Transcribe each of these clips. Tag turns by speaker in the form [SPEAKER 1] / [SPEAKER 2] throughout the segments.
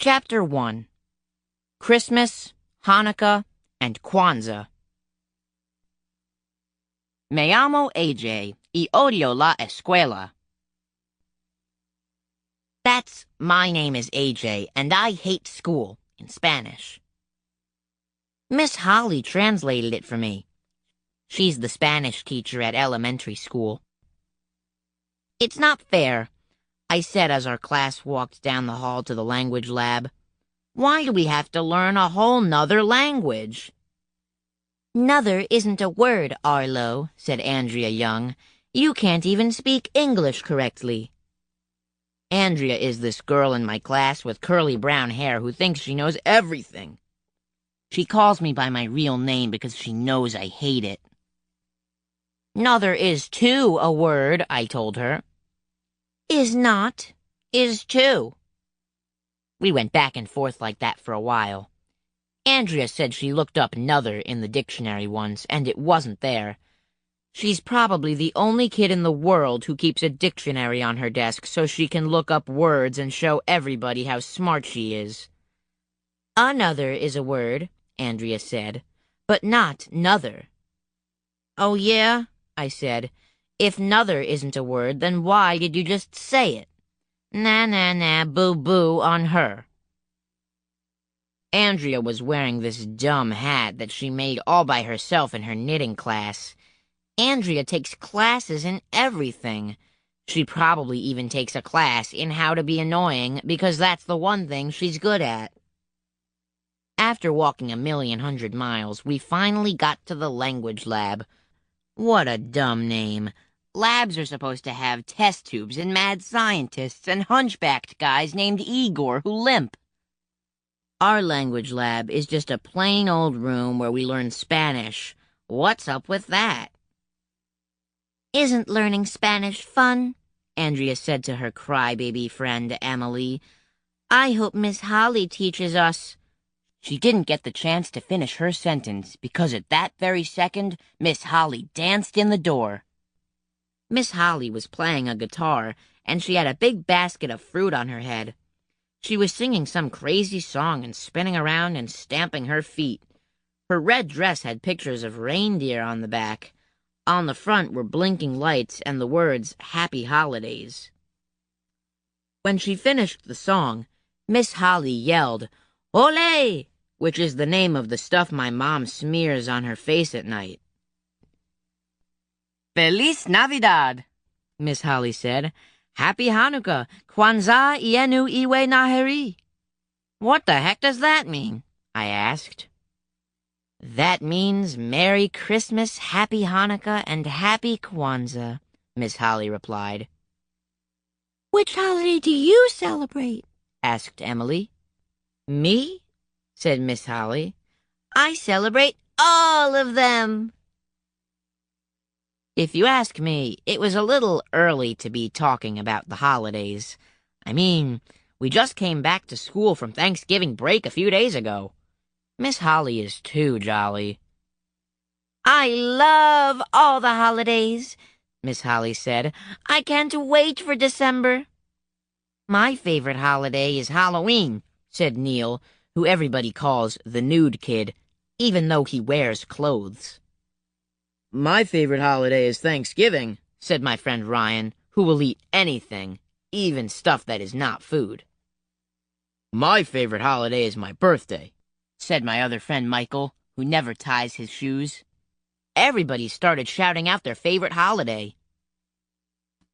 [SPEAKER 1] Chapter 1. Christmas, Hanukkah, and Kwanzaa. Me llamo AJ y odio la escuela. That's my name is AJ, and I hate school, in Spanish. Miss Holly translated it for me. She's the Spanish teacher at elementary school. It's not fair, I said as our class walked down the hall to the language lab. Why do we have to learn a whole nother language? Nother isn't a word, Arlo, said Andrea Young. You can't even speak English correctly. Andrea is this girl in my class with curly brown hair who thinks she knows everything. She calls me by my real name because she knows I hate it. Nother is too a word, I told her. Is not, is too. We went back and forth like that for a while. Andrea said she looked up nother in the dictionary once, and it wasn't there. She's probably the only kid in the world who keeps a dictionary on her desk so she can look up words and show everybody how smart she is. Another is a word, Andrea said, but not nother. Oh yeah, I said. If nother isn't a word, then why did you just say it? Nah, boo-boo on her. Andrea was wearing this dumb hat that she made all by herself in her knitting class. Andrea takes classes in everything. She probably even takes a class in how to be annoying because that's the one thing she's good at. After walking 1,100,000 miles, we finally got to the language lab. What a dumb name. Labs are supposed to have test tubes and mad scientists and hunchbacked guys named Igor who limp. Our language lab is just a plain old room where we learn Spanish. What's up with that? Isn't learning Spanish fun? Andrea said to her crybaby friend Emily. I hope Miss Holly teaches us. She didn't get the chance to finish her sentence because at that very second, Miss Holly danced in the door. Miss Holly was playing a guitar, and she had a big basket of fruit on her head. She was singing some crazy song and spinning around and stamping her feet. Her red dress had pictures of reindeer on the back. On the front were blinking lights and the words, Happy Holidays. When she finished the song, Miss Holly yelled, Olé! Which is the name of the stuff my mom smears on her face at night. Feliz Navidad, Miss Holly said. Happy Hanukkah, Kwanzaa Ienu Iwe Naheri. What the heck does that mean? I asked. That means Merry Christmas, Happy Hanukkah, and Happy Kwanzaa, Miss Holly replied. Which holiday do you celebrate? Asked Emily. Me? Said Miss Holly. I celebrate all of them. If you ask me, it was a little early to be talking about the holidays. I mean, we just came back to school from Thanksgiving break a few days ago. Miss Holly is too jolly. I love all the holidays, Miss Holly said. I can't wait for December. My favorite holiday is Halloween, said Neil, who everybody calls the nude kid, even though he wears clothes. My favorite holiday is Thanksgiving, said my friend Ryan, who will eat anything, even stuff that is not food. My favorite holiday is my birthday, said my other friend Michael, who never ties his shoes. Everybody started shouting out their favorite holiday.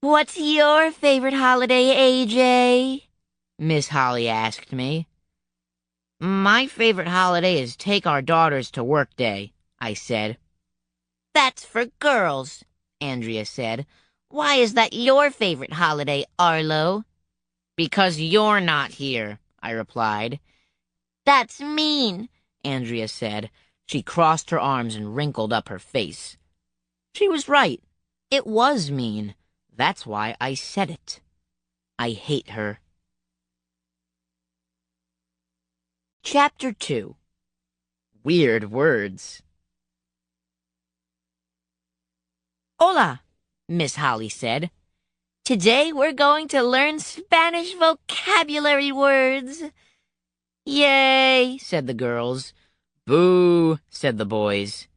[SPEAKER 1] What's your favorite holiday, AJ? Miss Holly asked me. My favorite holiday is Take Our Daughters to Work Day, I said. That's for girls, Andrea said. Why is that your favorite holiday, Arlo? Because you're not here, I replied. That's mean, Andrea said. She crossed her arms and wrinkled up her face. She was right. It was mean. That's why I said it. I hate her. Chapter 2. Weird Words. Hola, Miss Holly said. Today we're going to learn Spanish vocabulary words. Yay, said the girls. Boo, said the boys.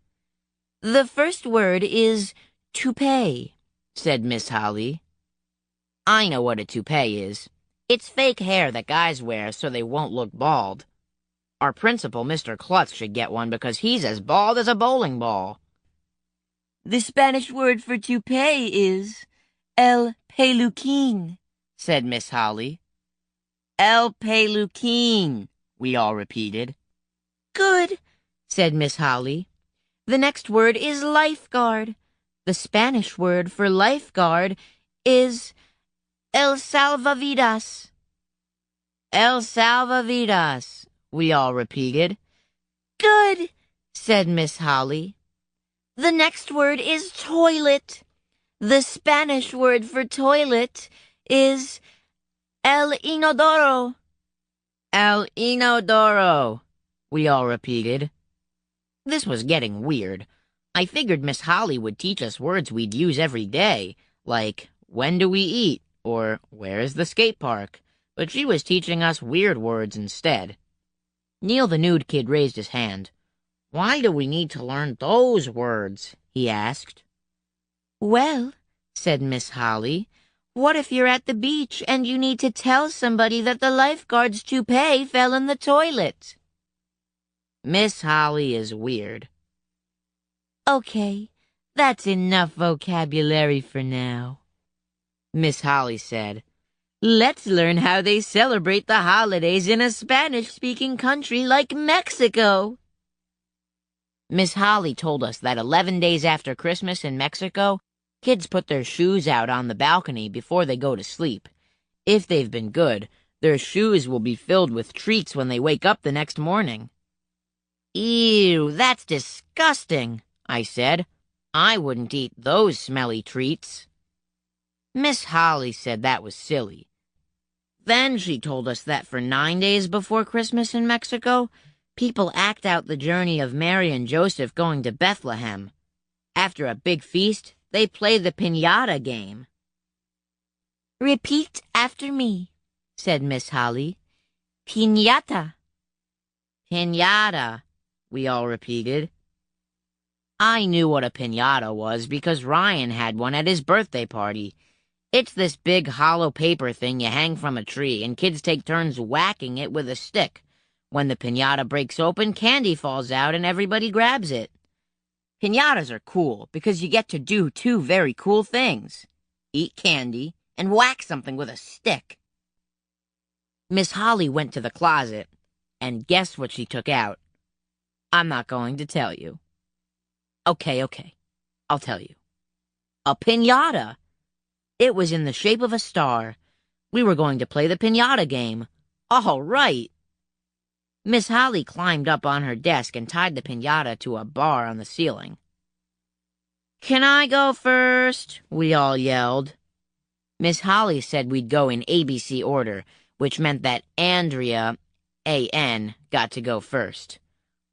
[SPEAKER 1] The first word is toupee, said Miss Holly. I know what a toupee is. It's fake hair that guys wear so they won't look bald. Our principal, Mr. Klutz, should get one because he's as bald as a bowling ball. The Spanish word for toupee is el peluquín, said Miss Holly. El peluquín, we all repeated. Good, said Miss Holly. The next word is lifeguard. The Spanish word for lifeguard is el salvavidas. El salvavidas, we all repeated. Good, said Miss Holly. The next word is toilet. The Spanish word for toilet is el inodoro. El inodoro, we all repeated. This was getting weird. I figured Miss Holly would teach us words we'd use every day, like, when do we eat, or where's the skate park? But she was teaching us weird words instead. Neil the nude kid raised his hand. Why do we need to learn those words? He asked. Well, said Miss Holly, what if you're at the beach and you need to tell somebody that the lifeguard's toupee fell in the toilet? Miss Holly is weird. Okay, that's enough vocabulary for now, Miss Holly said. Let's learn how they celebrate the holidays in a Spanish-speaking country like Mexico. Miss Holly told us that 11 days after Christmas in Mexico, kids put their shoes out on the balcony before they go to sleep. If they've been good, their shoes will be filled with treats when they wake up the next morning. Ew, that's disgusting, I said. I wouldn't eat those smelly treats. Miss Holly said that was silly. Then she told us that for 9 days before Christmas in Mexico, people act out the journey of Mary and Joseph going to Bethlehem. After a big feast, they play the piñata game. Repeat after me, said Miss Holly. Piñata. Piñata, we all repeated. I knew what a piñata was because Ryan had one at his birthday party. It's this big hollow paper thing you hang from a tree, and kids take turns whacking it with a stick. When the piñata breaks open, candy falls out and everybody grabs it. Piñatas are cool because you get to do two very cool things. Eat candy and whack something with a stick. Miss Holly went to the closet, and guess what she took out? I'm not going to tell you. Okay, I'll tell you. A piñata! It was in the shape of a star. We were going to play the piñata game. All right. Miss Holly climbed up on her desk and tied the piñata to a bar on the ceiling. Can I go first? We all yelled. Miss Holly said we'd go in ABC order, which meant that Andrea, A-N, got to go first.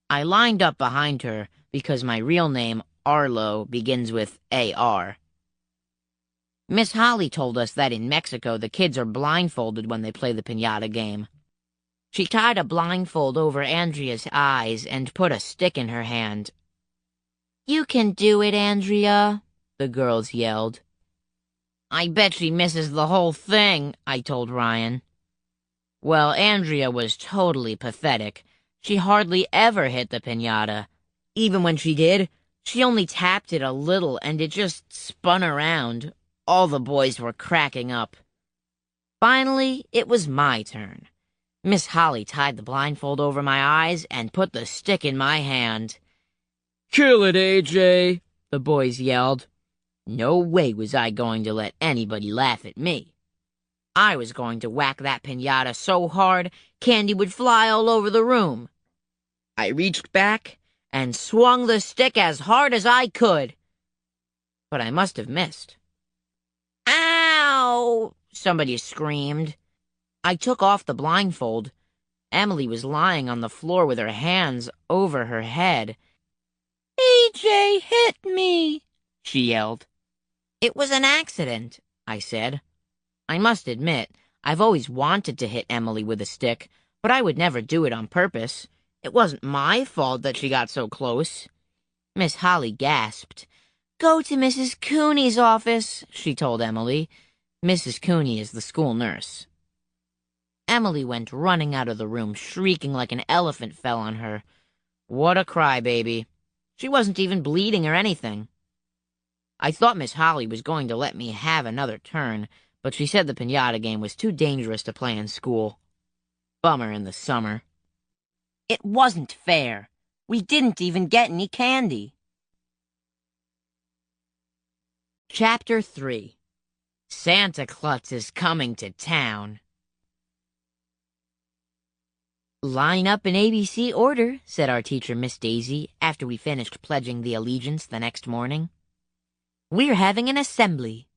[SPEAKER 1] I lined up behind her because my real name, Arlo, begins with A-R. Miss Holly told us that in Mexico the kids are blindfolded when they play the piñata game. She tied a blindfold over Andrea's eyes and put a stick in her hand. You can do it, Andrea, the girls yelled. I bet she misses the whole thing, I told Ryan. Well, Andrea was totally pathetic. She hardly ever hit the piñata. Even when she did, she only tapped it a little and it just spun around. All the boys were cracking up. Finally, it was my turn. Miss Holly tied the blindfold over my eyes and put the stick in my hand. Kill it, AJ, the boys yelled. No way was I going to let anybody laugh at me. I was going to whack that piñata so hard, candy would fly all over the room. I reached back and swung the stick as hard as I could. But I must have missed. Ow! Somebody screamed. I took off the blindfold. Emily was lying on the floor with her hands over her head. AJ hit me, she yelled. It was an accident, I said. I must admit, I've always wanted to hit Emily with a stick, But I would never do it on purpose. It wasn't my fault that she got so close. Miss Holly gasped. "Go to Mrs. Cooney's office," she told Emily. Mrs. Cooney is the school nurse. Emily went running out of the room, shrieking like an elephant fell on her. What a crybaby. She wasn't even bleeding or anything. I thought Miss Holly was going to let me have another turn, but she said the piñata game was too dangerous to play in school. Bummer in the summer. It wasn't fair. We didn't even get any candy. Chapter 3. Santa Claus is coming to town. "Line up in ABC order," said our teacher, Miss Daisy, after we finished pledging the allegiance the next morning. "We're having an assembly."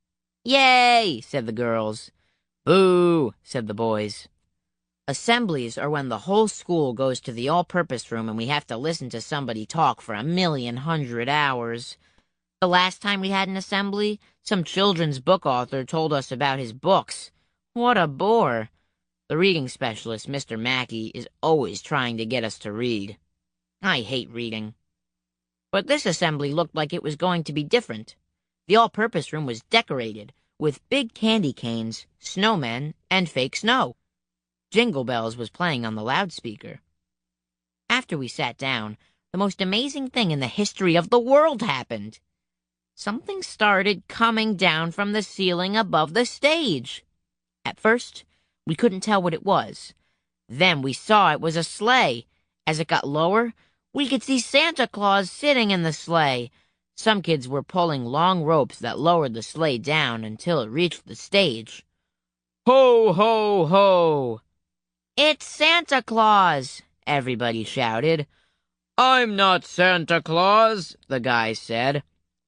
[SPEAKER 1] "Yay!" said the girls. "Boo!" said the boys. Assemblies are when the whole school goes to the all-purpose room and we have to listen to somebody talk for 1,100,000 hours. The last time we had an assembly, some children's book author told us about his books. What a bore! The reading specialist, Mr. Mackey, is always trying to get us to read. I hate reading. But this assembly looked like it was going to be different. The all-purpose room was decorated with big candy canes, snowmen, and fake snow. Jingle Bells was playing on the loudspeaker. After we sat down, the most amazing thing in the history of the world happened. Something started coming down from the ceiling above the stage. At first, we couldn't tell what it was. Then we saw it was a sleigh. As it got lower, we could see Santa Claus sitting in the sleigh. Some kids were pulling long ropes that lowered the sleigh down until it reached the stage. "Ho, ho, ho! It's Santa Claus!" everybody shouted. "I'm not Santa Claus," the guy said.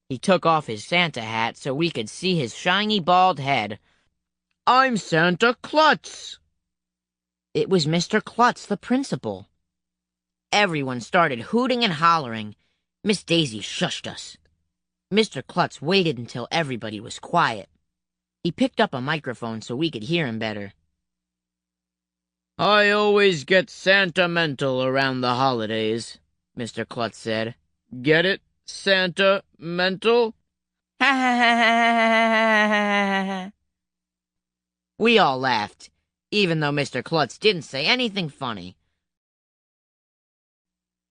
[SPEAKER 1] He took off his Santa hat so we could see his shiny bald head. "I'm Santa Klutz." It was Mr. Klutz, the principal. Everyone started hooting and hollering. Miss Daisy shushed us. Mr. Klutz waited until everybody was quiet. He picked up a microphone so we could hear him better. "I always get sentimental around the holidays," Mr. Klutz said. "Get it? Santa-mental?" Ha ha ha ha ha. We all laughed, even though Mr. Klutz didn't say anything funny.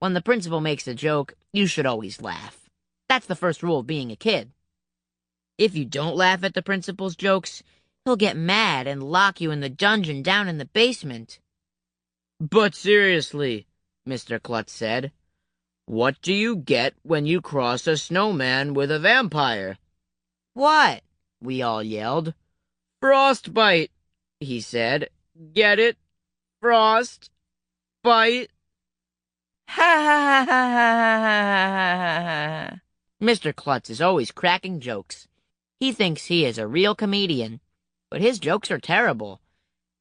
[SPEAKER 1] When the principal makes a joke, you should always laugh. That's the first rule of being a kid. If you don't laugh at the principal's jokes, he'll get mad and lock you in the dungeon down in the basement. "But seriously," Mr. Klutz said, "what do you get when you cross a snowman with a vampire?" "What?" we all yelled. "Frostbite," he said. "Get it? Frost. Bite." Ha ha ha ha ha ha. Mr. Klutz is always cracking jokes. He thinks he is a real comedian, but his jokes are terrible.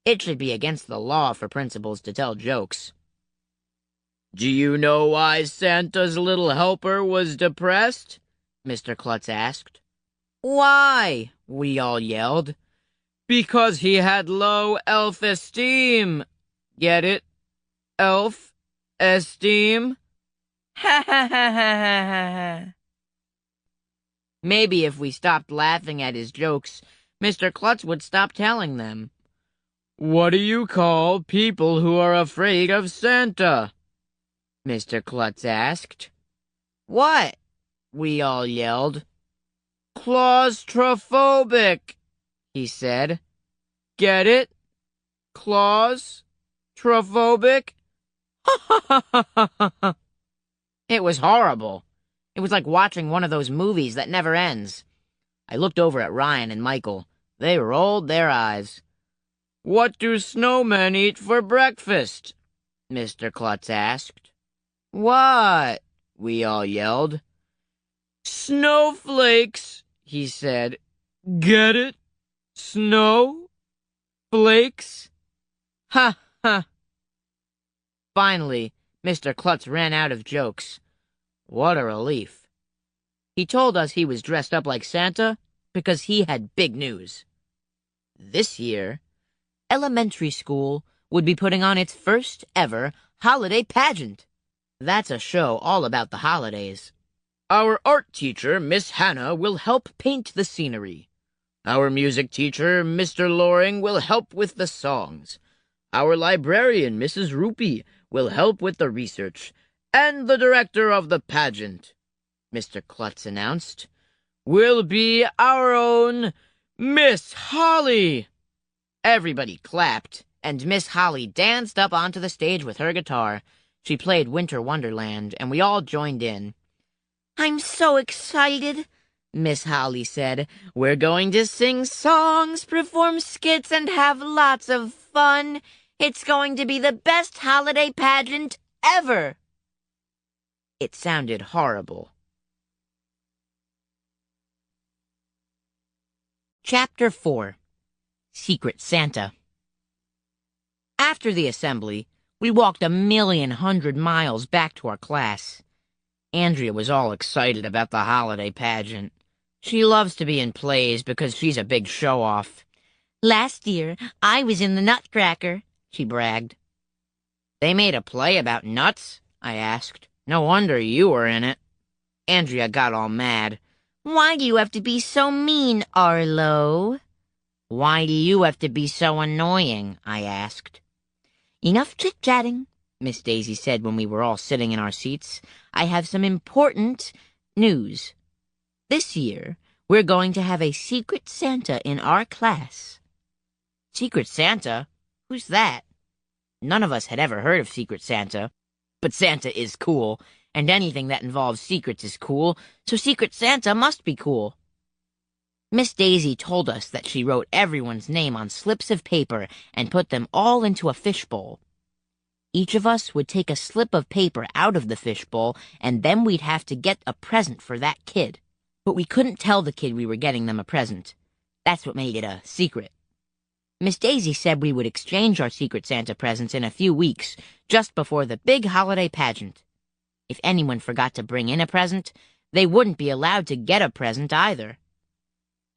[SPEAKER 1] It should be against the law for principals to tell jokes. "Do you know why Santa's little helper was depressed?" Mr. Klutz asked. "Why?" we all yelled. "Because he had low elf-esteem. Get it? Elf-esteem?" Ha ha ha ha ha. Maybe if we stopped laughing at his jokes, Mr. Klutz would stop telling them. "What do you call people who are afraid of Santa?" Mr. Klutz asked. "What?" we all yelled. "Claustrophobic," he said. "Get it? Claustrophobic?" It was horrible. It was like watching one of those movies that never ends. I looked over at Ryan and Michael. They rolled their eyes. "What do snowmen eat for breakfast?" Mr. Klutz asked. "What?" we all yelled. "Snowflakes," he said. "Get it? Snow? Flakes?" Ha ha. Finally, Mr. Klutz ran out of jokes. What a relief. He told us he was dressed up like Santa because he had big news. This year, elementary school would be putting on its first ever holiday pageant. That's a show all about the holidays. Our art teacher, Miss Hannah, will help paint the scenery. Our music teacher, Mr. Loring, will help with the songs. Our librarian, Mrs. Rupee, will help with the research. And the director of the pageant, Mr. Klutz announced, will be our own Miss Holly. Everybody clapped, and Miss Holly danced up onto the stage with her guitar. She played Winter Wonderland, and we all joined in. "I'm so excited," Miss Holly said. "We're going to sing songs, perform skits, and have lots of fun. It's going to be the best holiday pageant ever." It sounded horrible. Chapter 4. Secret Santa. After the assembly, we walked 1,100,000 miles back to our class. Andrea was all excited about the holiday pageant. She loves to be in plays because she's a big show-off. "Last year, I was in the Nutcracker," she bragged. "They made a play about nuts?" I asked. "No wonder you were in it." Andrea got all mad. "Why do you have to be so mean, Arlo?" "Why do you have to be so annoying?" I asked. "Enough chit-chatting," Miss Daisy said when we were all sitting in our seats. "I have some important news. This year, we're going to have a Secret Santa in our class." Secret Santa? Who's that? None of us had ever heard of Secret Santa. But Santa is cool, and anything that involves secrets is cool, so Secret Santa must be cool. Miss Daisy told us that she wrote everyone's name on slips of paper and put them all into a fishbowl. Each of us would take a slip of paper out of the fishbowl, and then we'd have to get a present for that kid. But we couldn't tell the kid we were getting them a present. That's what made it a secret. Miss Daisy said we would exchange our Secret Santa presents in a few weeks, just before the big holiday pageant. If anyone forgot to bring in a present, they wouldn't be allowed to get a present either.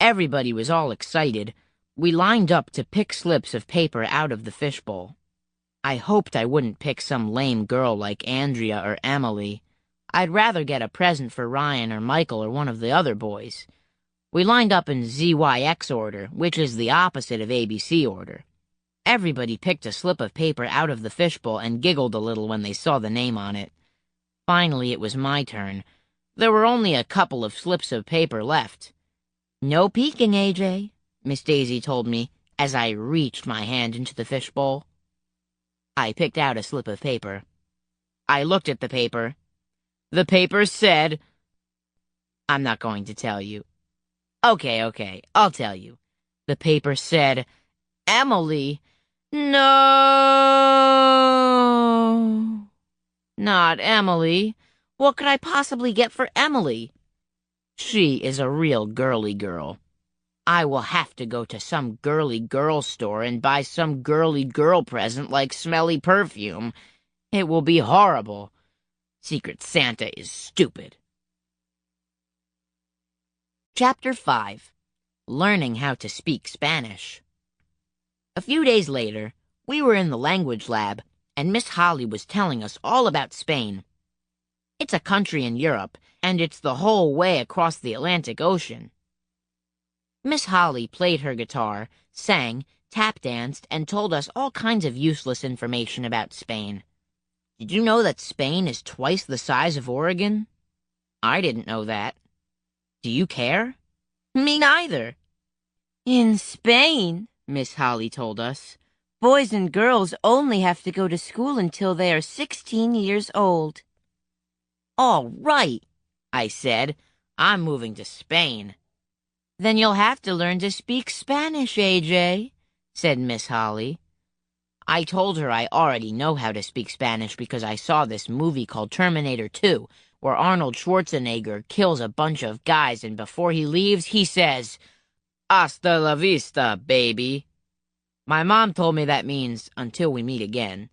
[SPEAKER 1] Everybody was all excited. We lined up to pick slips of paper out of the fishbowl. I hoped I wouldn't pick some lame girl like Andrea or Emily. I'd rather get a present for Ryan or Michael or one of the other boys. We lined up in ZYX order, which is the opposite of ABC order. Everybody picked a slip of paper out of the fishbowl and giggled a little when they saw the name on it. Finally, it was my turn. There were only a couple of slips of paper left. "No peeking, AJ," Miss Daisy told me as I reached my hand into the fishbowl. I picked out a slip of paper. I looked at the paper. The paper said... I'm not going to tell you. Okay, I'll tell you. The paper said, "Emily." No! Not Emily. What could I possibly get for Emily? She is a real girly girl. I will have to go to some girly girl store and buy some girly girl present like smelly perfume. It will be horrible. Secret Santa is stupid. Chapter 5. Learning How to Speak Spanish. A few days later, we were in the language lab, and Miss Holly was telling us all about Spain. It's a country in Europe, and it's the whole way across the Atlantic Ocean. Miss Holly played her guitar, sang, tap-danced, and told us all kinds of useless information about Spain. Did you know that Spain is twice the size of Oregon? I didn't know that. Do you care? Me neither. In Spain, Miss Holly told us, boys and girls only have to go to school until they are 16 years old. All right, I said. I'm moving to Spain. Then you'll have to learn to speak Spanish, AJ, said Miss Holly. I told her I already know how to speak Spanish because I saw this movie called Terminator 2, where Arnold Schwarzenegger kills a bunch of guys and before he leaves, he says, "Hasta la vista, baby." My mom told me that means until we meet again.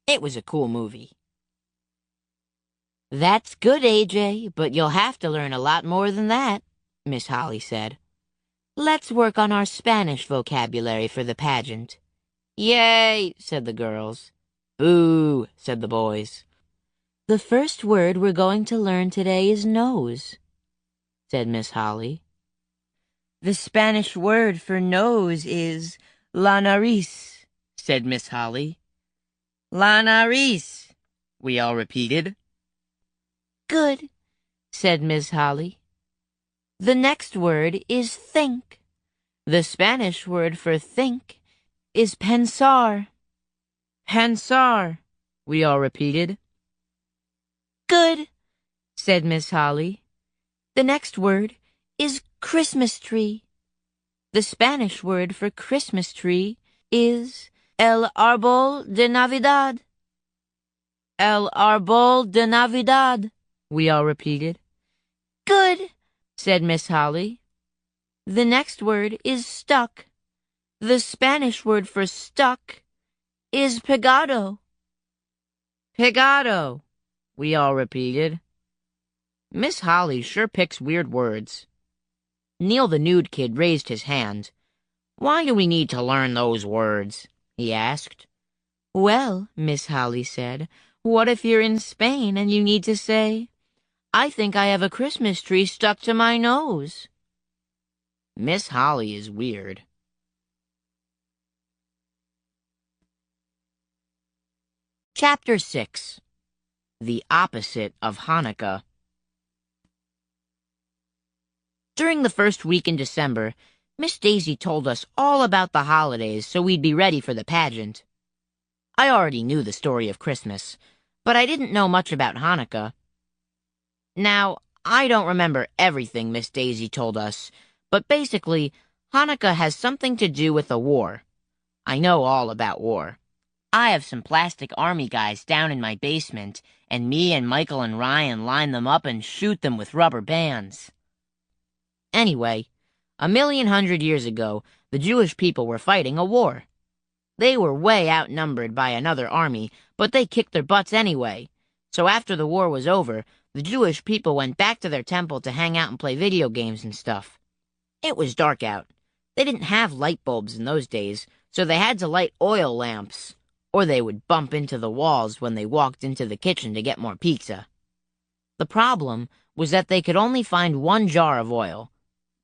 [SPEAKER 1] It was a cool movie. That's good, AJ, but you'll have to learn a lot more than that, Miss Holly said. Let's work on our Spanish vocabulary for the pageant. Yay, said the girls. Boo, said the boys. The first word we're going to learn today is nose, said Miss Holly. The Spanish word for nose is la nariz, said Miss Holly. La nariz, we all repeated. Good, said Miss Holly. The next word is think. The Spanish word for think is pensar. Pensar, we all repeated. Good, said Miss Holly. The next word is Christmas tree. The Spanish word for Christmas tree is el árbol de Navidad. El árbol de Navidad, we all repeated. Good, said Miss Holly. The next word is stuck. The Spanish word for stuck is pegado. Pegado, we all repeated. Miss Holly sure picks weird words. Neil the nude kid raised his hand. Why do we need to learn those words? He asked. Well, Miss Holly said, what if you're in Spain and you need to say, I think I have a Christmas tree stuck to my nose? Miss Holly is weird. Chapter 6. The Opposite of Hanukkah. During the first week in December, Miss Daisy told us all about the holidays so we'd be ready for the pageant. I already knew the story of Christmas, but I didn't know much about Hanukkah. Now, I don't remember everything Miss Daisy told us, but basically, Hanukkah has something to do with a war. I know all about war. I have some plastic army guys down in my basement, and me and Michael and Ryan line them up and shoot them with rubber bands. Anyway, 1,100,000 years ago, the Jewish people were fighting a war. They were way outnumbered by another army, but they kicked their butts anyway. So after the war was over, the Jewish people went back to their temple to hang out and play video games and stuff. It was dark out. They didn't have light bulbs in those days, so they had to light oil lamps, or they would bump into the walls when they walked into the kitchen to get more pizza. The problem was that they could only find one jar of oil.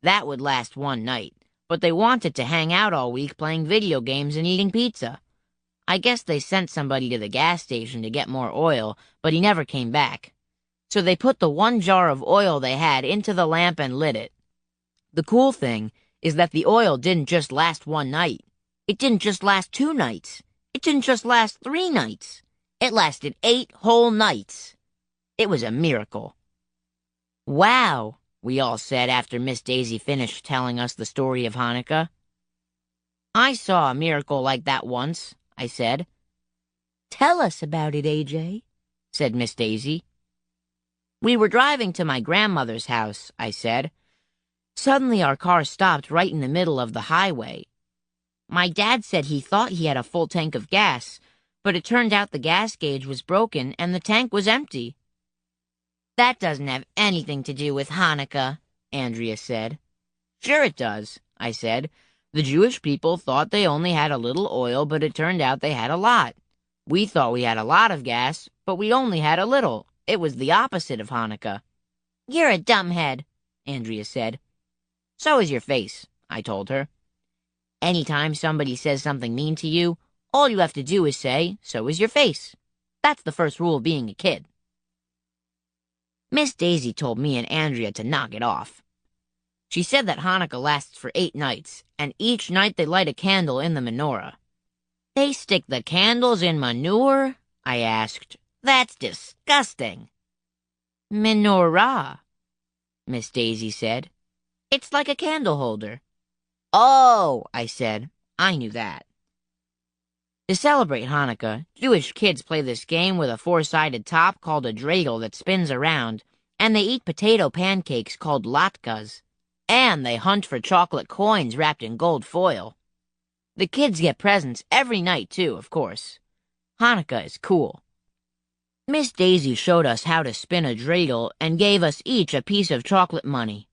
[SPEAKER 1] That would last one night, but they wanted to hang out all week playing video games and eating pizza. I guess they sent somebody to the gas station to get more oil, but he never came back. So they put the one jar of oil they had into the lamp and lit it. The cool thing is that the oil didn't just last one night. It didn't just last 2 nights. It didn't just last 3 nights. It lasted 8 whole nights. It was a miracle. Wow, we all said after Miss Daisy finished telling us the story of Hanukkah. I saw a miracle like that once, I said. Tell us about it, AJ, said Miss Daisy. We were driving to my grandmother's house, I said. Suddenly our car stopped right in the middle of the highway. My dad said he thought he had a full tank of gas, but it turned out the gas gauge was broken and the tank was empty. That doesn't have anything to do with Hanukkah, Andrea said. Sure it does, I said. The Jewish people thought they only had a little oil, but it turned out they had a lot. We thought we had a lot of gas, but we only had a little. It was the opposite of Hanukkah. You're a dumbhead, Andrea said. So is your face, I told her. Anytime somebody says something mean to you, all you have to do is say, so is your face. That's the first rule of being a kid. Miss Daisy told me and Andrea to knock it off. She said that Hanukkah lasts for 8 nights, and each night they light a candle in the menorah. They stick the candles in manure? I asked. That's disgusting. Menorah, Miss Daisy said. It's like a candle holder. Oh, I said. I knew that. To celebrate Hanukkah, Jewish kids play this game with a 4-sided top called a dreidel that spins around, and they eat potato pancakes called latkes, and they hunt for chocolate coins wrapped in gold foil. The kids get presents every night, too, of course. Hanukkah is cool. Miss Daisy showed us how to spin a dreidel and gave us each a piece of chocolate money.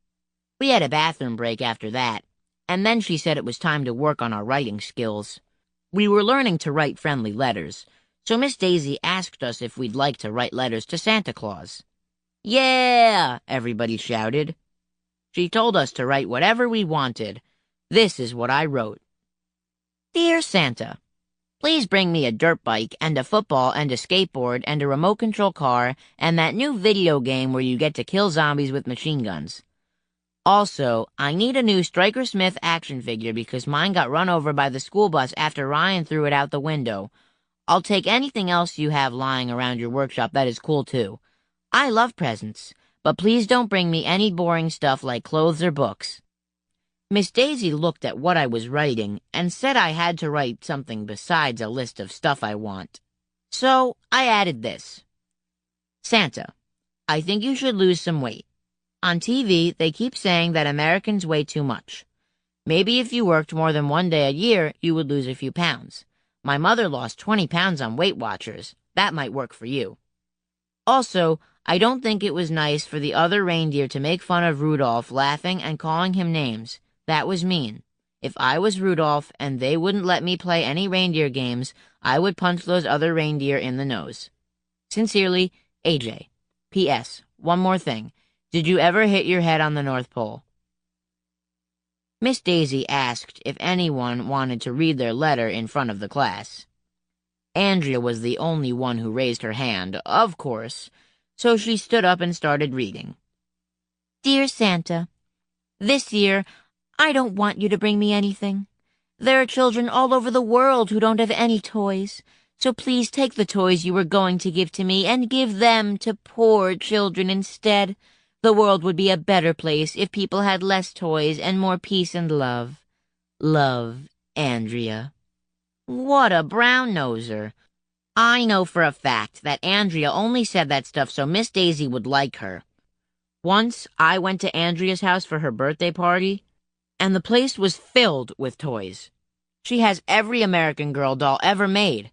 [SPEAKER 1] We had a bathroom break after that, and then she said it was time to work on our writing skills. We were learning to write friendly letters, so Miss Daisy asked us if we'd like to write letters to Santa Claus. Yeah! Everybody shouted. She told us to write whatever we wanted. This is what I wrote. Dear Santa, please bring me a dirt bike and a football and a skateboard and a remote control car and that new video game where you get to kill zombies with machine guns. Also, I need a new Striker Smith action figure because mine got run over by the school bus after Ryan threw it out the window. I'll take anything else you have lying around your workshop that is cool too. I love presents, but please don't bring me any boring stuff like clothes or books. Miss Daisy looked at what I was writing and said I had to write something besides a list of stuff I want. So I added this. Santa, I think you should lose some weight. On TV, they keep saying that Americans weigh too much. Maybe if you worked more than one day a year, you would lose a few pounds. My mother lost 20 pounds on Weight Watchers. That might work for you. Also, I don't think it was nice for the other reindeer to make fun of Rudolph, laughing and calling him names. That was mean. If I was Rudolph and they wouldn't let me play any reindeer games, I would punch those other reindeer in the nose. Sincerely, AJ. P.S. One more thing. Did you ever hit your head on the North Pole? Miss Daisy asked if anyone wanted to read their letter in front of the class. Andrea was the only one who raised her hand, of course, so she stood up and started reading. Dear Santa, this year, I don't want you to bring me anything. There are children all over the world who don't have any toys, so please take the toys you were going to give to me and give them to poor children instead. The world would be a better place if people had less toys and more peace and love. Love, Andrea. What a brown-noser. I know for a fact that Andrea only said that stuff so Miss Daisy would like her. Once, I went to Andrea's house for her birthday party, and the place was filled with toys. She has every American Girl doll ever made.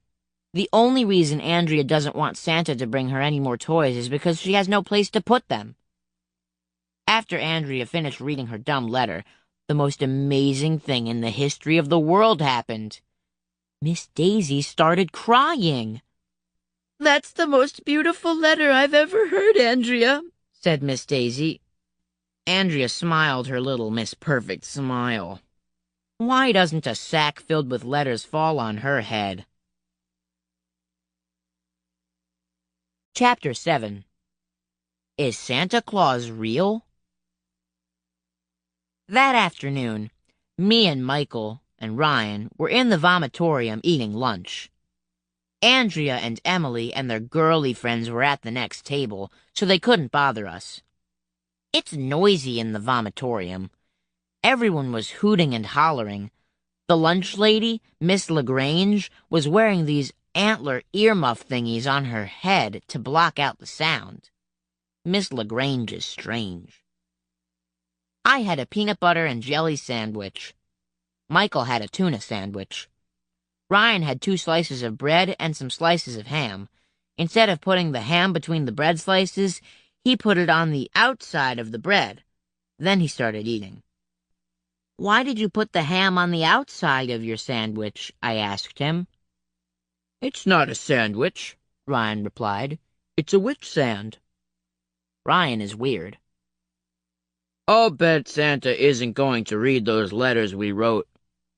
[SPEAKER 1] The only reason Andrea doesn't want Santa to bring her any more toys is because she has no place to put them. After Andrea finished reading her dumb letter, the most amazing thing in the history of the world happened. Miss Daisy started crying. That's the most beautiful letter I've ever heard, Andrea, said Miss Daisy. Andrea smiled her little Miss Perfect smile. Why doesn't a sack filled with letters fall on her head? Chapter 7. Is Santa Claus real? That afternoon, me and Michael and Ryan were in the vomitorium eating lunch. Andrea and Emily and their girly friends were at the next table, so they couldn't bother us. It's noisy in the vomitorium. Everyone was hooting and hollering. The lunch lady, Miss LaGrange, was wearing these antler earmuff thingies on her head to block out the sound. Miss LaGrange is strange. I had a peanut butter and jelly sandwich. Michael had a tuna sandwich. Ryan had 2 slices of bread and some slices of ham. Instead of putting the ham between the bread slices, he put it on the outside of the bread. Then he started eating. Why did you put the ham on the outside of your sandwich? I asked him. It's not a sandwich, Ryan replied. It's a witch sand. Ryan is weird. I'll bet Santa isn't going to read those letters we wrote,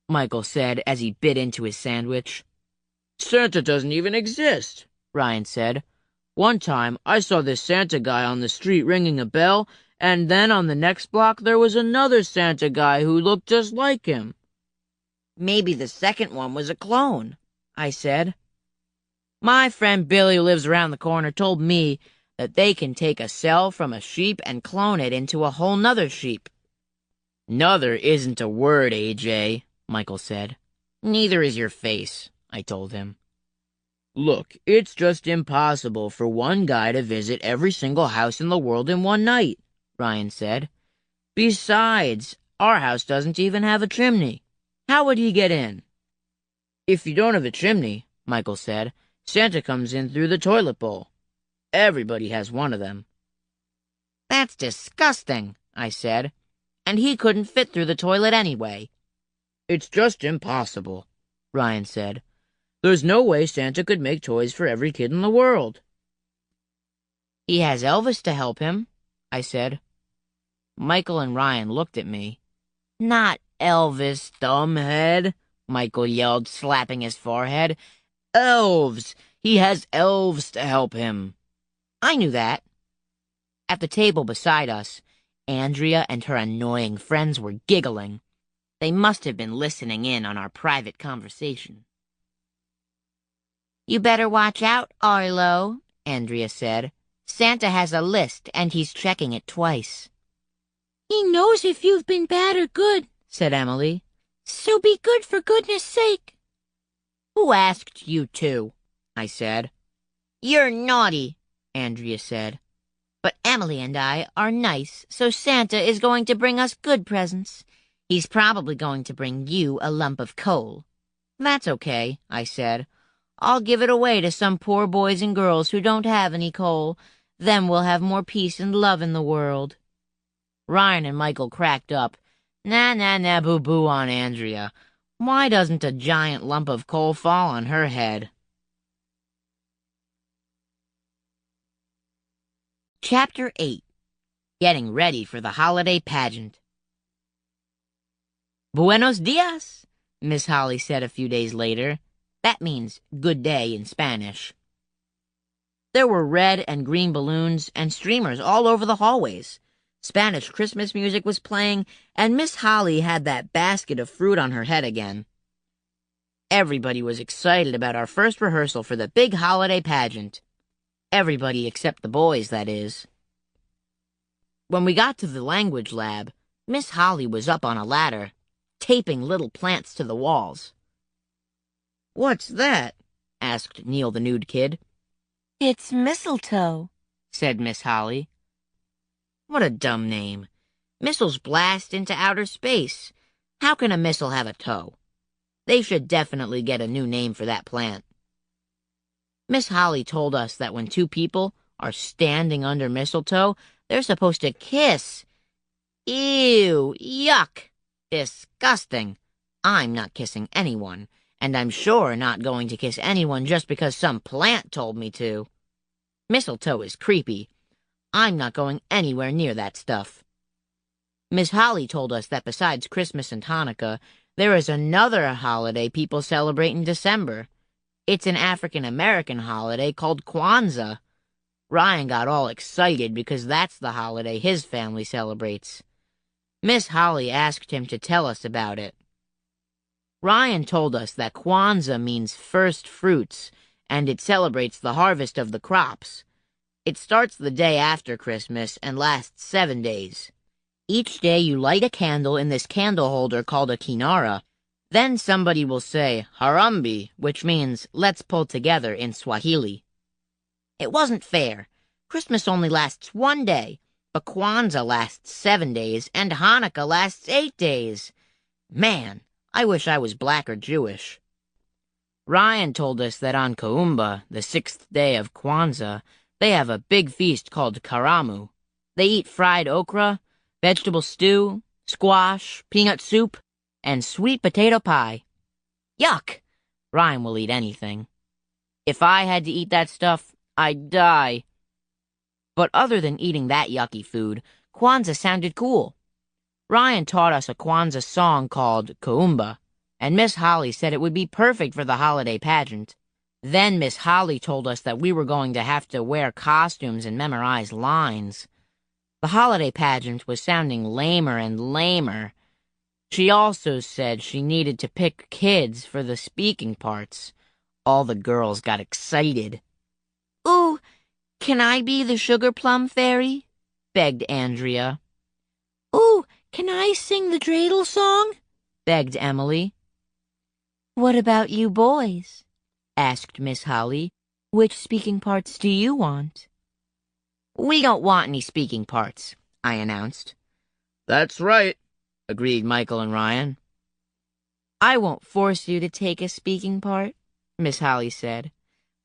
[SPEAKER 1] Michael said as he bit into his sandwich. Santa doesn't even exist, Ryan said. One time, I saw this Santa guy on the street ringing a bell, and then on the next block there was another Santa guy who looked just like him. Maybe the second one was a clone, I said. My friend Billy, who lives around the corner, told me that they can take a cell from a sheep and clone it into a whole nother sheep. Nother isn't a word, AJ, Michael said. Neither is your face, I told him. Look, it's just impossible for one guy to visit every single house in the world in one night, Ryan said. Besides, our house doesn't even have a chimney. How would he get in? If you don't have a chimney, Michael said, Santa comes in through the toilet bowl. Everybody has one of them. That's disgusting, I said, and he couldn't fit through the toilet anyway. It's just impossible. Ryan said. "There's no way Santa could make toys for every kid in the world." "He has Elvis to help him," I said. Michael and Ryan looked at me. "Not Elvis, dumbhead," Michael yelled, slapping his forehead. "Elves! He has elves to help him." I knew that. At the table beside us, Andrea and her annoying friends were giggling. They must have been listening in on our private conversation. "You better watch out, Arlo," Andrea said. "Santa has a list, and he's checking it twice." "He knows if you've been bad or good," said Emily. "So be good for goodness sake." "Who asked you to?" I said. "You're naughty," Andrea said. "But Emily and I are nice, so Santa is going to bring us good presents. He's probably going to bring you a lump of coal." "That's okay," I said. "I'll give it away to some poor boys and girls who don't have any coal. Then we'll have more peace and love in the world." Ryan and Michael cracked up. Nah, boo-boo on Andrea. Why doesn't a giant lump of coal fall on her head? Chapter 8. Getting Ready for the Holiday Pageant. "Buenos dias," Miss Holly said a few days later. That means good day in Spanish. There were red and green balloons and streamers all over the hallways. Spanish Christmas music was playing, and Miss Holly had that basket of fruit on her head again. Everybody was excited about our first rehearsal for the big holiday pageant. Everybody except the boys, that is. When we got to the language lab, Miss Holly was up on a ladder, taping little plants to the walls. "What's that?" asked Neil the nude kid. "It's mistletoe," said Miss Holly. What a dumb name. Missiles blast into outer space. How can a missile have a toe? They should definitely get a new name for that plant. Miss Holly told us that when two people are standing under mistletoe, they're supposed to kiss. Ew, yuck, disgusting. I'm not kissing anyone, and I'm sure not going to kiss anyone just because some plant told me to. Mistletoe is creepy. I'm not going anywhere near that stuff. Miss Holly told us that besides Christmas and Hanukkah, there is another holiday people celebrate in December. It's an African-American holiday called Kwanzaa. Ryan got all excited because that's the holiday his family celebrates. Miss Holly asked him to tell us about it. Ryan told us that Kwanzaa means first fruits, and it celebrates the harvest of the crops. It starts the day after Christmas and lasts 7 days. Each day you light a candle in this candle holder called a kinara. Then somebody will say, Harambe, which means, let's pull together in Swahili. It wasn't fair. Christmas only lasts 1 day, but Kwanzaa lasts 7 days, and Hanukkah lasts 8 days. Man, I wish I was black or Jewish. Ryan told us that on Kaumba, the 6th day of Kwanzaa, they have a big feast called Karamu. They eat fried okra, vegetable stew, squash, peanut soup, and sweet potato pie. Yuck! Ryan will eat anything. If I had to eat that stuff, I'd die. But other than eating that yucky food, Kwanzaa sounded cool. Ryan taught us a Kwanzaa song called Kaumba, and Miss Holly said it would be perfect for the holiday pageant. Then Miss Holly told us that we were going to have to wear costumes and memorize lines. The holiday pageant was sounding lamer and lamer. She also said she needed to pick kids for the speaking parts. All the girls got excited. "Ooh, can I be the sugar plum fairy?" begged Andrea. "Ooh, can I sing the dreidel song?" begged Emily. "What about you boys?" asked Miss Holly. "Which speaking parts do you want?" "We don't want any speaking parts," I announced. "That's right," agreed Michael and Ryan. "I won't force you to take a speaking part," Miss Holly said.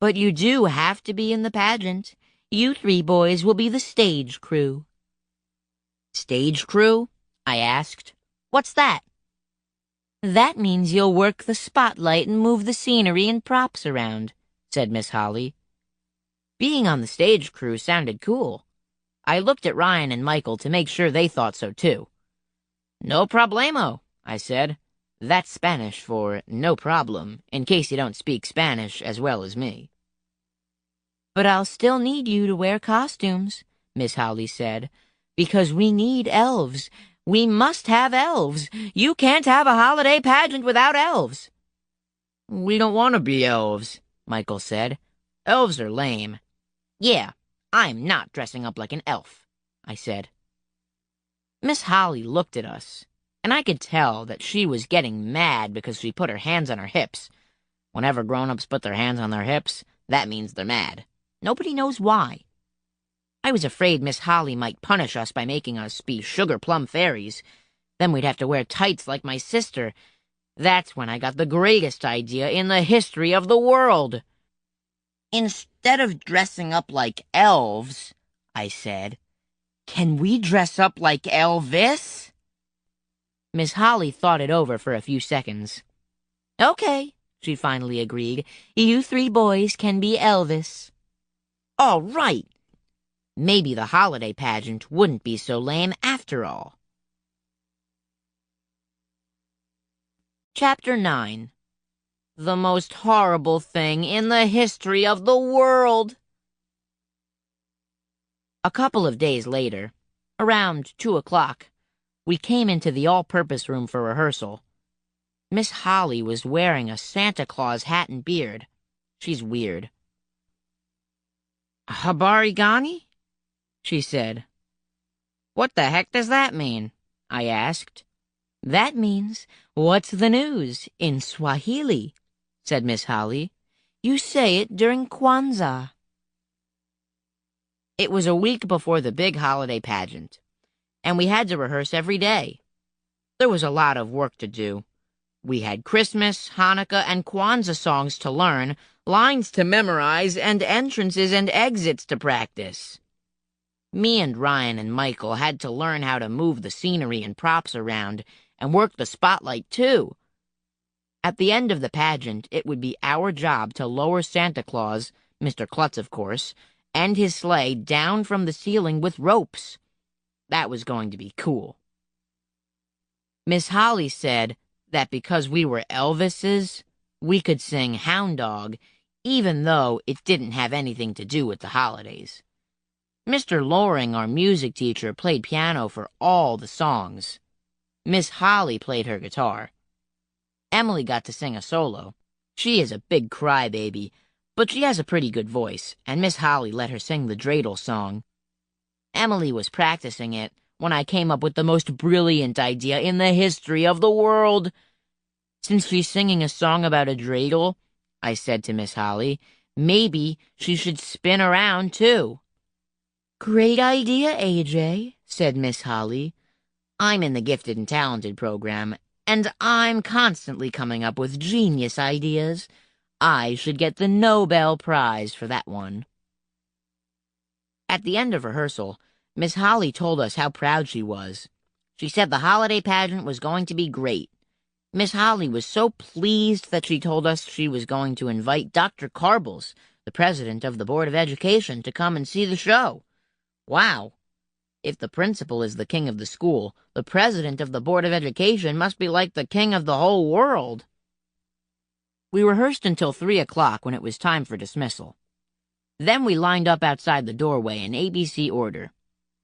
[SPEAKER 1] "But you do have to be in the pageant. You 3 boys will be the stage crew." "Stage crew?" I asked. "What's that?" That means you'll work the spotlight and move the scenery and props around, said Miss Holly. Being on the stage crew sounded cool. I looked at Ryan and Michael to make sure they thought so too. No problemo, I said. That's Spanish for no problem, in case you don't speak Spanish as well as me. But I'll still need you to wear costumes, Miss Holly said, because we need elves. We must have elves. You can't have a holiday pageant without elves. We don't want to be elves, Michael said. Elves are lame. Yeah, I'm not dressing up like an elf, I said. Miss Holly looked at us, and I could tell that she was getting mad because she put her hands on her hips. Whenever grown-ups put their hands on their hips, that means they're mad. Nobody knows why. I was afraid Miss Holly might punish us by making us be sugar plum fairies. Then we'd have to wear tights like my sister. That's when I got the greatest idea in the history of the world. Instead of dressing up like elves, I said, can we dress up like Elvis? Miss Holly thought it over for a few seconds. Okay, she finally agreed. You 3 boys can be Elvis. All right. Maybe the holiday pageant wouldn't be so lame after all. Chapter 9. The most horrible thing in the history of the world. A couple of days later, around 2 o'clock, we came into the all-purpose room for rehearsal. Miss Holly was wearing a Santa Claus hat and beard. She's weird. Habarigani? She said. What the heck does that mean? I asked. That means, what's the news, in Swahili, said Miss Holly. You say it during Kwanzaa. It was a week before the big holiday pageant, and we had to rehearse every day. There was a lot of work to do. We had Christmas, Hanukkah, and Kwanzaa songs to learn, lines to memorize, and entrances and exits to practice. Me and Ryan and Michael had to learn how to move the scenery and props around and work the spotlight, too. At the end of the pageant, it would be our job to lower Santa Claus, Mr. Klutz, of course, and his sleigh down from the ceiling with ropes. That was going to be cool. Miss Holly said that because we were Elvises, we could sing Hound Dog, even though it didn't have anything to do with the holidays. Mr. Loring, our music teacher, played piano for all the songs. Miss Holly played her guitar. Emily got to sing a solo. She is a big crybaby, but she has a pretty good voice, and Miss Holly let her sing the dreidel song. Emily was practicing it when I came up with the most brilliant idea in the history of the world. Since she's singing a song about a dreidel, I said to Miss Holly, maybe she should spin around, too. Great idea, AJ, said Miss Holly. I'm in the gifted and talented program, and I'm constantly coming up with genius ideas. I should get the Nobel Prize for that one. At the end of rehearsal, Miss Holly told us how proud she was. She said the holiday pageant was going to be great. Miss Holly was so pleased that she told us she was going to invite Dr. Carbles, the president of the Board of Education, to come and see the show. Wow. If the principal is the king of the school, the president of the Board of Education must be like the king of the whole world. We rehearsed until 3 o'clock when it was time for dismissal. Then we lined up outside the doorway in ABC order.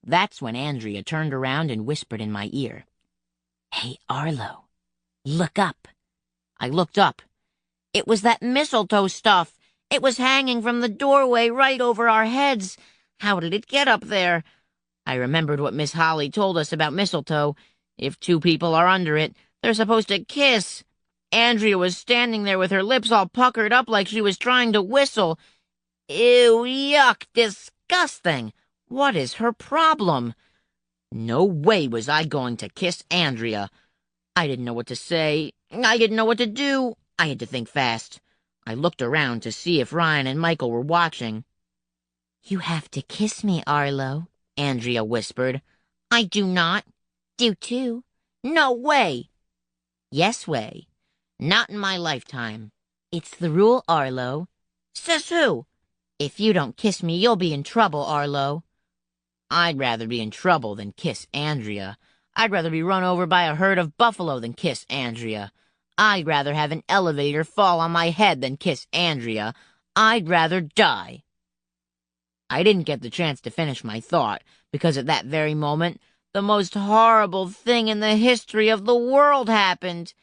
[SPEAKER 1] That's when Andrea turned around and whispered in my ear. Hey, Arlo, look up. I looked up. It was that mistletoe stuff. It was hanging from the doorway right over our heads. How did it get up there? I remembered what Miss Holly told us about mistletoe. If 2 people are under it, they're supposed to kiss. Andrea was standing there with her lips all puckered up like she was trying to whistle. Ew, yuck, disgusting. What is her problem? No way was I going to kiss Andrea. I didn't know what to say. I didn't know what to do. I had to think fast. I looked around to see if Ryan and Michael were watching. You have to kiss me, Arlo, Andrea whispered. I do not. Do too. No way. Yes way. Not in my lifetime. It's the rule, Arlo. Says who? If you don't kiss me, you'll be in trouble, Arlo. I'd rather be in trouble than kiss Andrea. I'd rather be run over by a herd of buffalo than kiss Andrea. I'd rather have an elevator fall on my head than kiss Andrea. I'd rather die. I didn't get the chance to finish my thought, because at that very moment, the most horrible thing in the history of the world happened.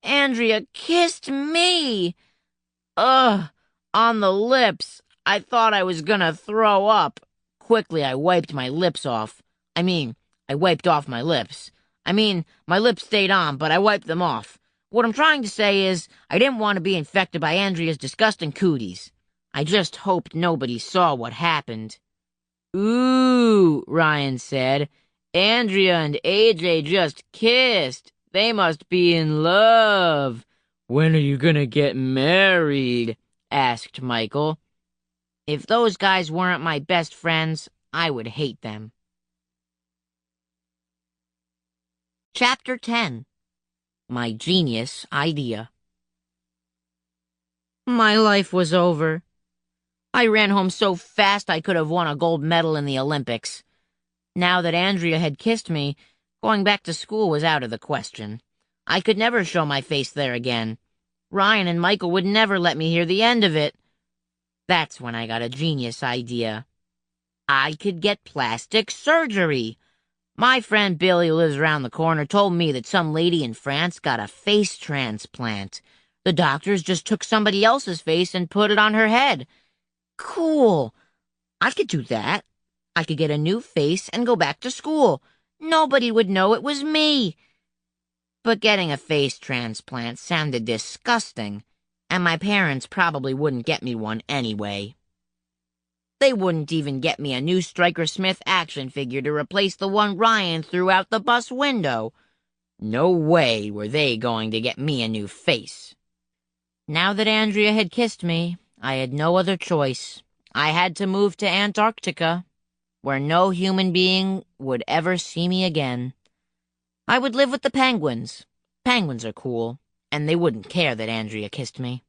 [SPEAKER 1] Andrea kissed me! Ugh! On the lips. I thought I was gonna throw up. Quickly, I wiped my lips off. I wiped off my lips. My lips stayed on, but I wiped them off. What I'm trying to say is, I didn't want to be infected by Andrea's disgusting cooties. I just hoped nobody saw what happened. Ooh, Ryan said. Andrea and AJ just kissed. They must be in love. When are you gonna get married? Asked Michael. If those guys weren't my best friends, I would hate them. Chapter 10. My Genius Idea. My life was over. I ran home so fast I could have won a gold medal in the Olympics. Now that Andrea had kissed me, going back to school was out of the question. I could never show my face there again. Ryan and Michael would never let me hear the end of it. That's when I got a genius idea. I could get plastic surgery. My friend Billy, who lives around the corner, told me that some lady in France got a face transplant. The doctors just took somebody else's face and put it on her head. Cool. I could do that. I could get a new face and go back to school. Nobody would know it was me. But getting a face transplant sounded disgusting, and my parents probably wouldn't get me one anyway. They wouldn't even get me a new Stryker Smith action figure to replace the one Ryan threw out the bus window. No way were they going to get me a new face. Now that Andrea had kissed me, I had no other choice. I had to move to Antarctica, where no human being would ever see me again. I would live with the penguins. Penguins are cool, and they wouldn't care that Andrea kissed me.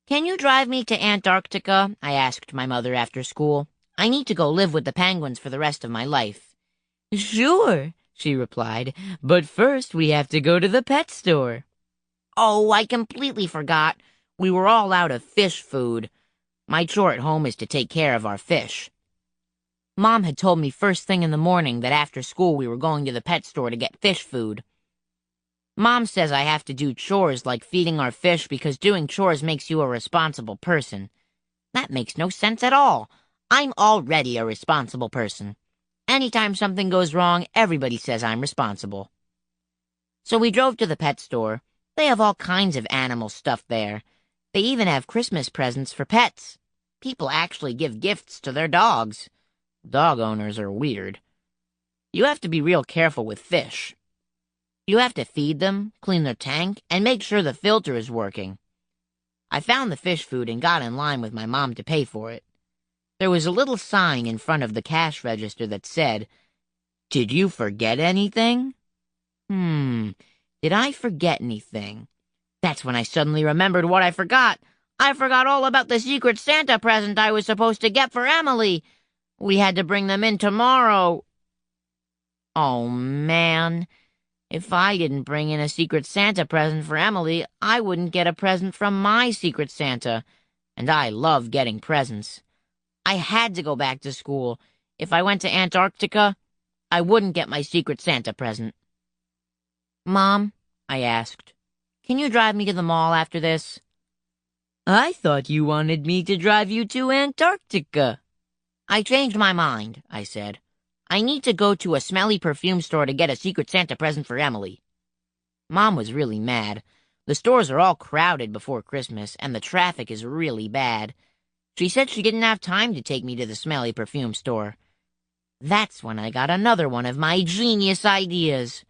[SPEAKER 1] Can you drive me to Antarctica? I asked my mother after school. I need to go live with the penguins for the rest of my life. Sure, she replied, but first we have to go to the pet store. Oh, I completely forgot. We were all out of fish food. My chore at home is to take care of our fish. Mom had told me first thing in the morning that after school we were going to the pet store to get fish food. Mom says I have to do chores like feeding our fish because doing chores makes you a responsible person. That makes no sense at all. I'm already a responsible person. Anytime something goes wrong, everybody says I'm responsible. So we drove to the pet store. They have all kinds of animal stuff there. They even have Christmas presents for pets. People actually give gifts to their dogs. Dog owners are weird. You have to be real careful with fish. You have to feed them, clean their tank, and make sure the filter is working. I found the fish food and got in line with my mom to pay for it. There was a little sign in front of the cash register that said, "Did you forget anything?" Did I forget anything? That's when I suddenly remembered what I forgot. I forgot all about the Secret Santa present I was supposed to get for Emily. We had to bring them in tomorrow. Oh, man. If I didn't bring in a Secret Santa present for Emily, I wouldn't get a present from my Secret Santa. And I love getting presents. I had to go back to school. If I went to Antarctica, I wouldn't get my Secret Santa present. Mom, I asked, can you drive me to the mall after this? I thought you wanted me to drive you to Antarctica. I changed my mind, I said. I need to go to a smelly perfume store to get a Secret Santa present for Emily. Mom was really mad. The stores are all crowded before Christmas, and the traffic is really bad. She said she didn't have time to take me to the smelly perfume store. That's when I got another one of my genius ideas.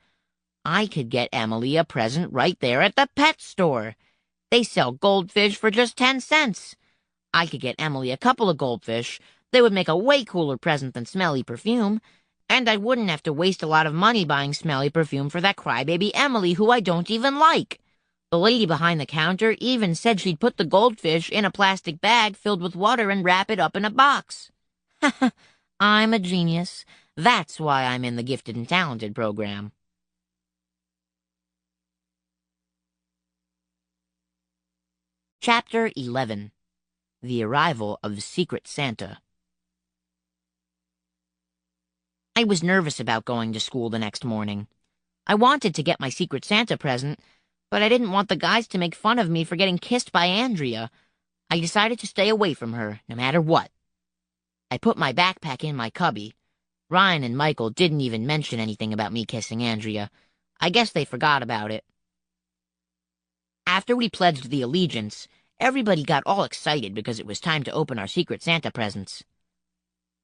[SPEAKER 1] I could get Emily a present right there at the pet store. They sell goldfish for just 10 cents. I could get Emily a couple of goldfish. They would make a way cooler present than smelly perfume. And I wouldn't have to waste a lot of money buying smelly perfume for that crybaby Emily, who I don't even like. The lady behind the counter even said she'd put the goldfish in a plastic bag filled with water and wrap it up in a box. I'm a genius. That's why I'm in the Gifted and Talented program. Chapter 11. The Arrival of Secret Santa. I was nervous about going to school the next morning. I wanted to get my Secret Santa present, but I didn't want the guys to make fun of me for getting kissed by Andrea. I decided to stay away from her, no matter what. I put my backpack in my cubby. Ryan and Michael didn't even mention anything about me kissing Andrea. I guess they forgot about it. After we pledged the allegiance, everybody got all excited because it was time to open our Secret Santa presents.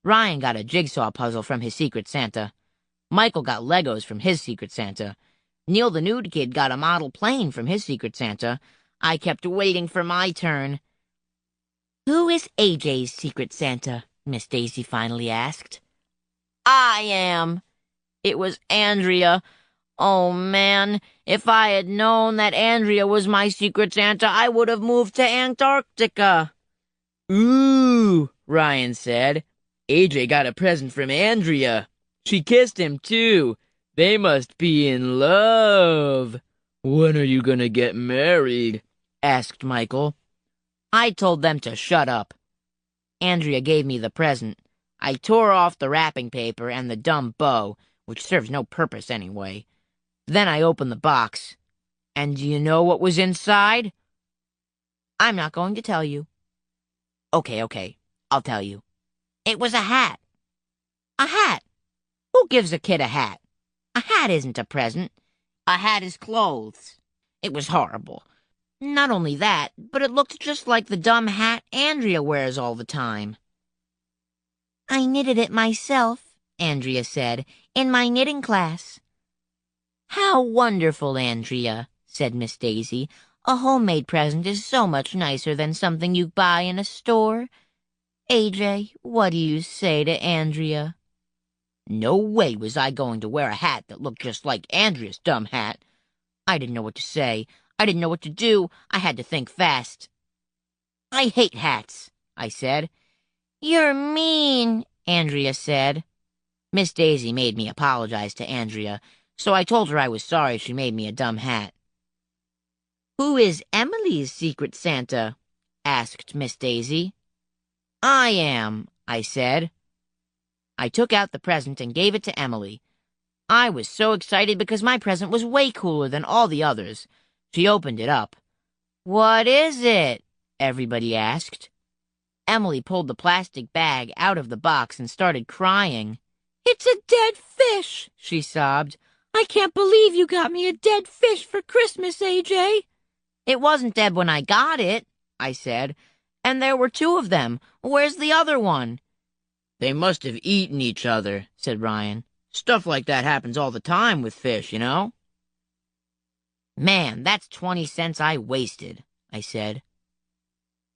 [SPEAKER 1] Ryan got a jigsaw puzzle from his Secret Santa. Michael got Legos from his Secret Santa. Neil the Nude Kid got a model plane from his Secret Santa. I kept waiting for my turn. "Who is AJ's Secret Santa?" Miss Daisy finally asked. "I am." It was Andrea. Oh, man, if I had known that Andrea was my Secret Santa, I would have moved to Antarctica. "Ooh," Ryan said. "AJ got a present from Andrea. She kissed him, too. They must be in love." "When are you gonna get married?" asked Michael. I told them to shut up. Andrea gave me the present. I tore off the wrapping paper and the dumb bow, which serves no purpose anyway. Then I opened the box. And do you know what was inside? I'm not going to tell you. Okay, I'll tell you. It was a hat. A hat. Who gives a kid a hat? A hat isn't a present. A hat is clothes. It was horrible. Not only that, but it looked just like the dumb hat Andrea wears all the time. "I knitted it myself," Andrea said, "in my knitting class." "How wonderful, Andrea," said Miss Daisy. "A homemade present is so much nicer than something you buy in a store. AJ, what do you say to Andrea?" No way was I going to wear a hat that looked just like Andrea's dumb hat. I didn't know what to say. I didn't know what to do. I had to think fast. "I hate hats," I said. "You're mean," Andrea said. Miss Daisy made me apologize to Andrea, so I told her I was sorry she made me a dumb hat. "Who is Emily's Secret Santa?" asked Miss Daisy. "I am," I said. I took out the present and gave it to Emily. I was so excited because my present was way cooler than all the others. She opened it up. "What is it?" everybody asked. Emily pulled the plastic bag out of the box and started crying. "It's a dead fish," she sobbed. "I can't believe you got me a dead fish for Christmas, AJ." "It wasn't dead when I got it," I said. "And there were two of them. Where's the other one?" "They must have eaten each other," said Ryan. "Stuff like that happens all the time with fish, you know?" "Man, that's 20 cents I wasted," I said.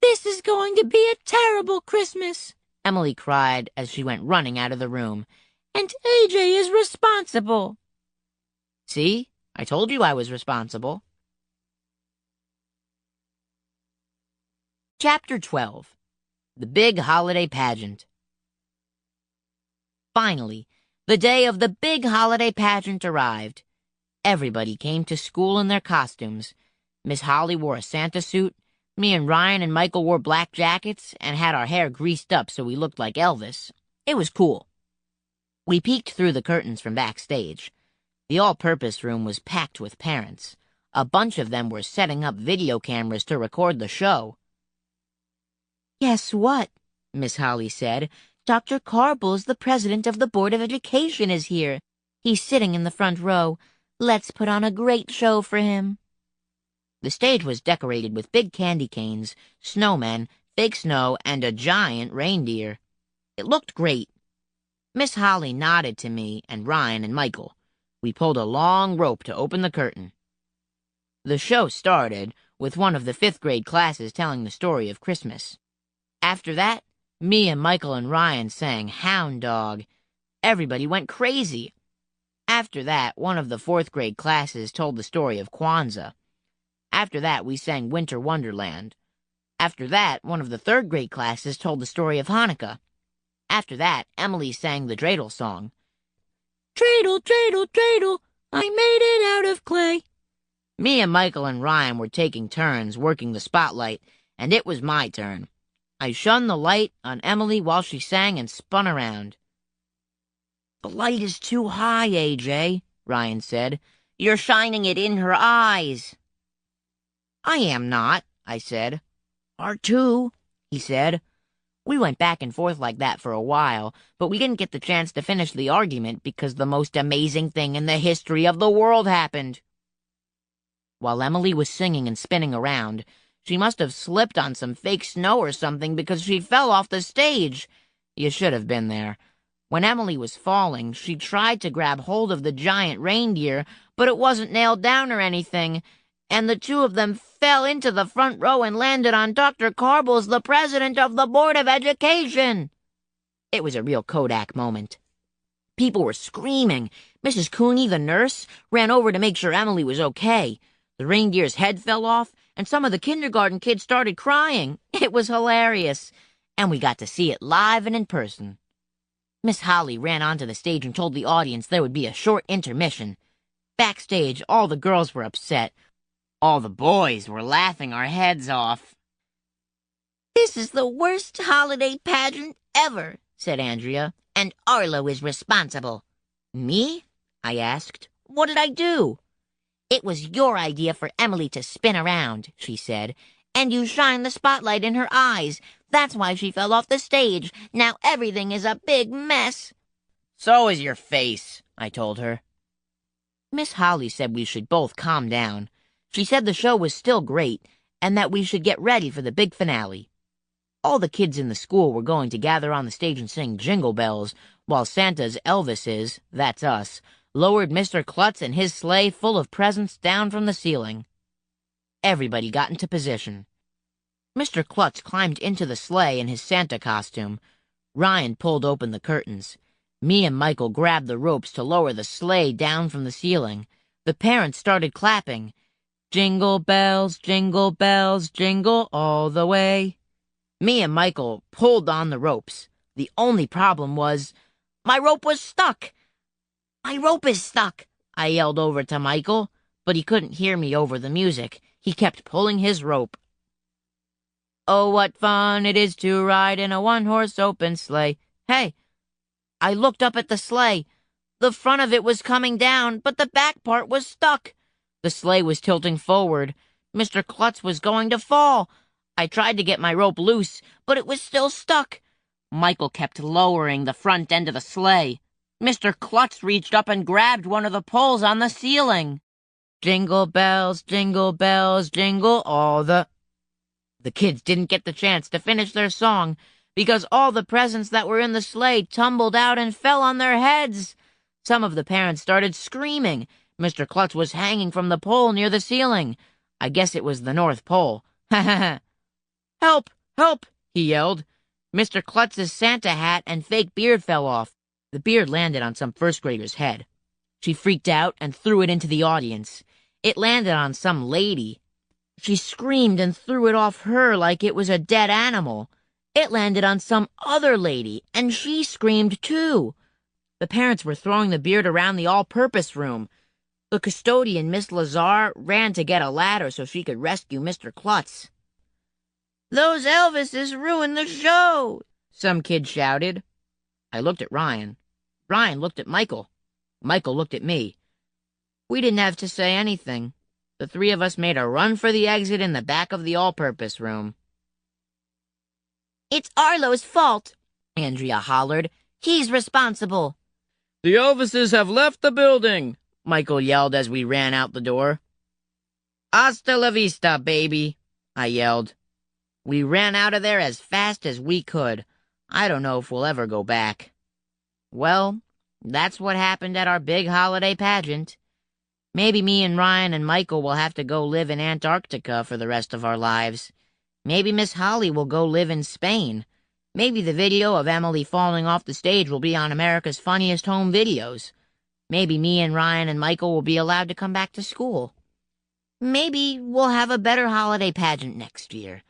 [SPEAKER 1] "This is going to be a terrible Christmas," Emily cried as she went running out of the room. "And AJ is responsible." See? I told you I was responsible. Chapter 12. The Big Holiday Pageant. Finally, the day of the big holiday pageant arrived. Everybody came to school in their costumes. Miss Holly wore a Santa suit. Me and Ryan and Michael wore black jackets and had our hair greased up so we looked like Elvis. It was cool. We peeked through the curtains from backstage. The all-purpose room was packed with parents. A bunch of them were setting up video cameras to record the show. "Guess what?" Miss Holly said. "Dr. Carbles, the president of the Board of Education, is here. He's sitting in the front row. Let's put on a great show for him." The stage was decorated with big candy canes, snowmen, fake snow, and a giant reindeer. It looked great. Miss Holly nodded to me and Ryan and Michael. We pulled a long rope to open the curtain. The show started with one of the 5th grade classes telling the story of Christmas. After that, me and Michael and Ryan sang Hound Dog. Everybody went crazy. After that, one of the fourth grade classes told the story of Kwanzaa. After that, we sang Winter Wonderland. After that, one of the third grade classes told the story of Hanukkah. After that, Emily sang the dreidel song. Dreidel, dreidel, dreidel, I made it out of clay. Me and Michael and Ryan were taking turns working the spotlight, and it was my turn. I shone the light on Emily while she sang and spun around. The light is too high, AJ, Ryan said. You're shining it in her eyes. I am not, I said. R2, he said. We went back and forth like that for a while, but we didn't get the chance to finish the argument because the most amazing thing in the history of the world happened. While Emily was singing and spinning around, she must have slipped on some fake snow or something because she fell off the stage. You should have been there. When Emily was falling, she tried to grab hold of the giant reindeer, but it wasn't nailed down or anything, and the two of them fell into the front row and landed on Dr. Carbles, the president of the Board of Education. It was a real Kodak moment. People were screaming. Mrs. Cooney, the nurse, ran over to make sure Emily was okay. The reindeer's head fell off, and some of the kindergarten kids started crying. It was hilarious, and we got to see it live and in person. Miss Holly ran onto the stage and told the audience there would be a short intermission. Backstage, all the girls were upset. All the boys were laughing our heads off. This is the worst holiday pageant ever, said Andrea, and Arlo is responsible. Me? I asked. What did I do? It was your idea for Emily to spin around, she said, and you shined the spotlight in her eyes. That's why she fell off the stage. Now everything is a big mess. So is your face, I told her. Miss Holly said we should both calm down. She said the show was still great, and that we should get ready for the big finale. All the kids in the school were going to gather on the stage and sing Jingle Bells, while Santa's Elvises, that's us, lowered Mr. Klutz and his sleigh full of presents down from the ceiling. Everybody got into position. Mr. Klutz climbed into the sleigh in his Santa costume. Ryan pulled open the curtains. Me and Michael grabbed the ropes to lower the sleigh down from the ceiling. The parents started clapping. Jingle bells, jingle all the way. Me and Michael pulled on the ropes. The only problem was, my rope was stuck. My rope is stuck, I yelled over to Michael, but he couldn't hear me over the music. He kept pulling his rope. Oh, what fun it is to ride in a one-horse open sleigh. Hey, I looked up at the sleigh. The front of it was coming down, but the back part was stuck. The sleigh was tilting forward. Mr. Klutz was going to fall. I tried to get my rope loose, but it was still stuck. Michael kept lowering the front end of the sleigh. Mr. Klutz reached up and grabbed one of the poles on the ceiling. Jingle bells, jingle all the... The kids didn't get the chance to finish their song because all the presents that were in the sleigh tumbled out and fell on their heads. Some of the parents started screaming. Mr. Klutz was hanging from the pole near the ceiling. I guess it was the North Pole. Ha ha ha. Help! Help! He yelled. Mr. Klutz's Santa hat and fake beard fell off. The beard landed on some first grader's head. She freaked out and threw it into the audience. It landed on some lady. She screamed and threw it off her like it was a dead animal. It landed on some other lady, and she screamed too. The parents were throwing the beard around the all-purpose room. The custodian, Miss Lazar, ran to get a ladder so she could rescue Mr. Klutz. Those Elvises ruined the show, some kid shouted. I looked at Ryan. Ryan looked at Michael. Michael looked at me. We didn't have to say anything. The three of us made a run for the exit in the back of the all-purpose room. It's Arlo's fault, Andrea hollered. He's responsible. The Elvises have left the building, Michael yelled as we ran out the door. Hasta la vista, baby, I yelled. We ran out of there as fast as we could. I don't know if we'll ever go back. Well, that's what happened at our big holiday pageant. Maybe me and Ryan and Michael will have to go live in Antarctica for the rest of our lives. Maybe Miss Holly will go live in Spain. Maybe the video of Emily falling off the stage will be on America's Funniest Home Videos. Maybe me and Ryan and Michael will be allowed to come back to school. Maybe we'll have a better holiday pageant next year.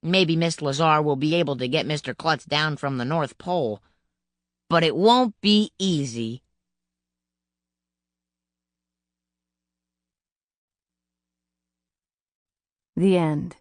[SPEAKER 1] Maybe Miss Lazar will be able to get Mr. Klutz down from the North Pole. But it won't be easy.
[SPEAKER 2] The end.